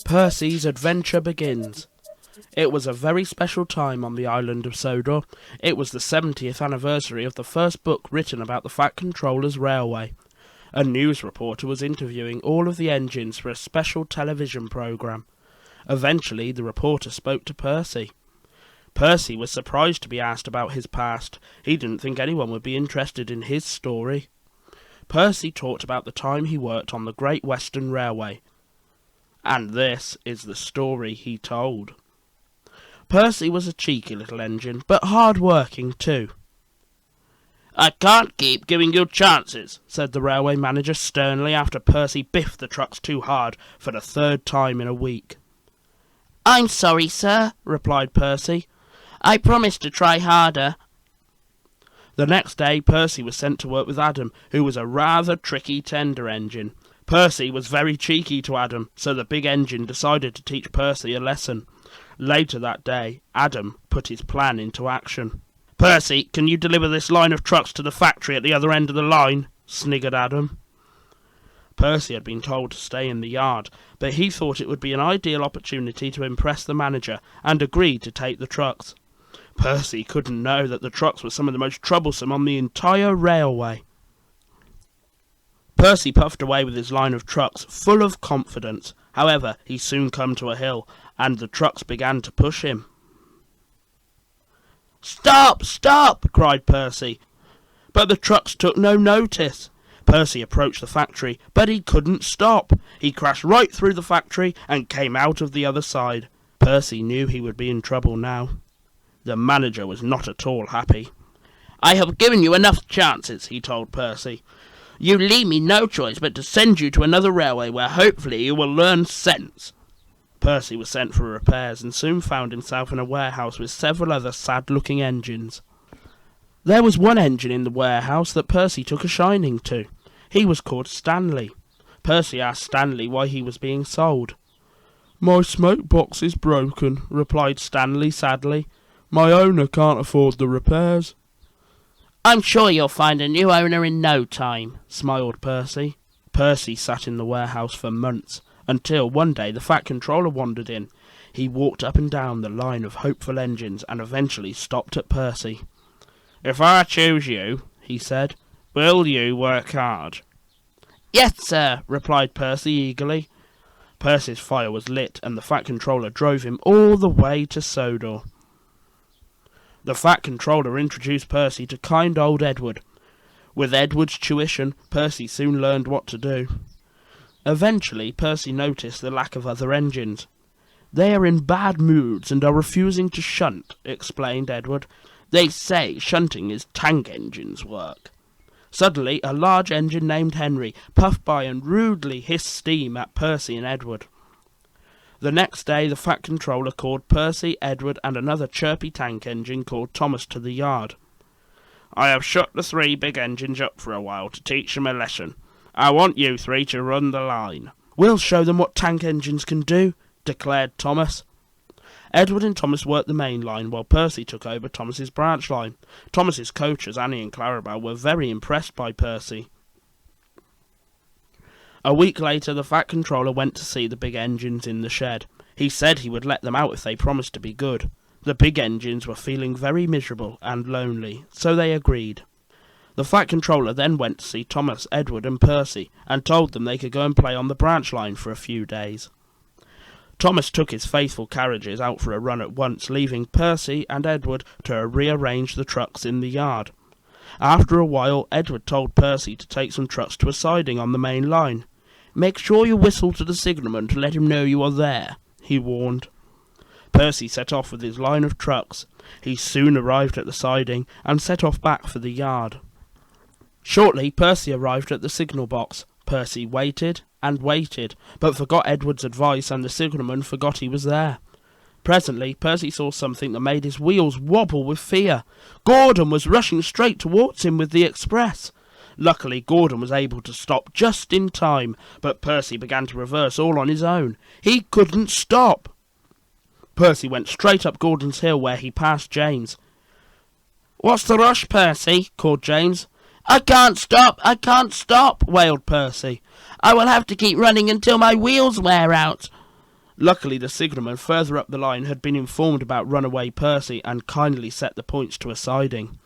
Percy's adventure begins. It was a very special time on the island of Sodor. It was the 70th anniversary of the first book written about the Fat Controller's Railway. A news reporter was interviewing all of the engines for a special television programme. Eventually, the reporter spoke to Percy. Percy was surprised to be asked about his past. He didn't think anyone would be interested in his story. Percy talked about the time he worked on the Great Western Railway. And this is the story he told. Percy was a cheeky little engine, but hard-working too. "I can't keep giving you chances," said the railway manager sternly after Percy biffed the trucks too hard for the third time in a week. "I'm sorry, sir," replied Percy. "I promised to try harder." The next day Percy was sent to work with Adam, who was a rather tricky tender engine. Percy was very cheeky to Adam, so the big engine decided to teach Percy a lesson. Later that day, Adam put his plan into action. "Percy, can you deliver this line of trucks to the factory at the other end of the line?" sniggered Adam. Percy had been told to stay in the yard, but he thought it would be an ideal opportunity to impress the manager, and agreed to take the trucks. Percy couldn't know that the trucks were some of the most troublesome on the entire railway. Percy puffed away with his line of trucks, full of confidence. However, he soon came to a hill, and the trucks began to push him. "Stop! Stop!" cried Percy. But the trucks took no notice. Percy approached the factory, but he couldn't stop. He crashed right through the factory and came out of the other side. Percy knew he would be in trouble now. The manager was not at all happy. "I have given you enough chances," he told Percy. "You leave me no choice but to send you to another railway where hopefully you will learn sense." Percy was sent for repairs and soon found himself in a warehouse with several other sad-looking engines. There was one engine in the warehouse that Percy took a shining to. He was called Stanley. Percy asked Stanley why he was being sold. "My smoke box is broken," replied Stanley sadly. "My owner can't afford the repairs." "I'm sure you'll find a new owner in no time," smiled Percy. Percy sat in the warehouse for months, until one day the Fat Controller wandered in. He walked up and down the line of hopeful engines and eventually stopped at Percy. "If I choose you," he said, "will you work hard?" "Yes, sir," replied Percy eagerly. Percy's fire was lit, and the Fat Controller drove him all the way to Sodor. The Fat Controller introduced Percy to kind old Edward. With Edward's tuition, Percy soon learned what to do. Eventually, Percy noticed the lack of other engines. "They are in bad moods and are refusing to shunt," explained Edward. "They say shunting is tank engines' work." Suddenly, a large engine named Henry puffed by and rudely hissed steam at Percy and Edward. The next day, the Fat Controller called Percy, Edward, and another chirpy tank engine called Thomas to the yard. "I have shut the three big engines up for a while to teach them a lesson. I want you three to run the line." "We'll show them what tank engines can do," declared Thomas. Edward and Thomas worked the main line, while Percy took over Thomas's branch line. Thomas's coaches, Annie and Clarabelle, were very impressed by Percy. A week later, the Fat Controller went to see the big engines in the shed. He said he would let them out if they promised to be good. The big engines were feeling very miserable and lonely, so they agreed. The Fat Controller then went to see Thomas, Edward and Percy, and told them they could go and play on the branch line for a few days. Thomas took his faithful carriages out for a run at once, leaving Percy and Edward to rearrange the trucks in the yard. After a while, Edward told Percy to take some trucks to a siding on the main line. "Make sure you whistle to the signalman to let him know you are there," he warned. Percy set off with his line of trucks. He soon arrived at the siding and set off back for the yard. Shortly, Percy arrived at the signal box. Percy waited and waited, but forgot Edward's advice, and the signalman forgot he was there. Presently, Percy saw something that made his wheels wobble with fear. Gordon was rushing straight towards him with the express. Luckily, Gordon was able to stop just in time, but Percy began to reverse all on his own. He couldn't stop. Percy went straight up Gordon's hill, where he passed James. "What's the rush, Percy?" called James. "I can't stop," wailed Percy. "I will have to keep running until my wheels wear out." Luckily, the signalman further up the line had been informed about runaway Percy and kindly set the points to a siding.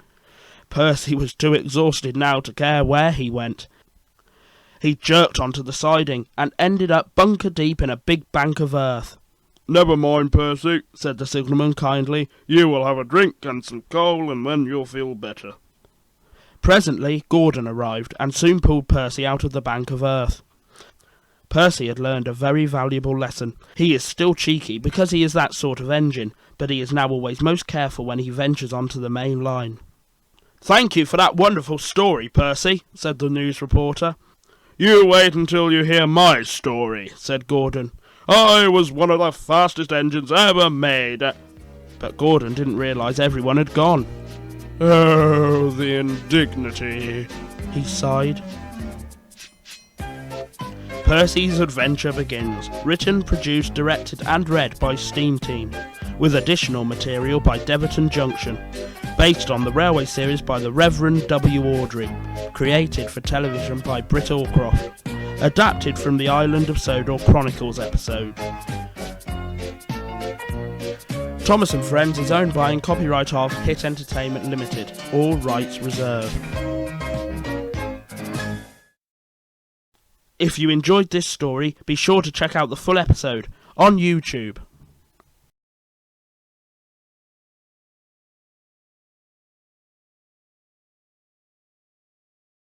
Percy was too exhausted now to care where he went. He jerked onto the siding and ended up bunker deep in a big bank of earth. "Never mind, Percy," said the signalman kindly. "You will have a drink and some coal, and then you'll feel better." Presently, Gordon arrived and soon pulled Percy out of the bank of earth. Percy had learned a very valuable lesson. He is still cheeky because he is that sort of engine, but he is now always most careful when he ventures onto the main line. "Thank you for that wonderful story, Percy," said the news reporter. "You wait until you hear my story," said Gordon. "I was one of the fastest engines ever made." But Gordon didn't realise everyone had gone. "Oh, the indignity," he sighed. Percy's Adventure begins. Written, produced, directed and read by SteamTeam, with additional material by Deverton Junction, based on the railway series by the Reverend Awdry, created for television by Britt Allcroft, adapted from the Island of Sodor Chronicles episode. Thomas and Friends is owned by and copyright of Hit Entertainment Limited, all rights reserved. If you enjoyed this story, be sure to check out the full episode on YouTube.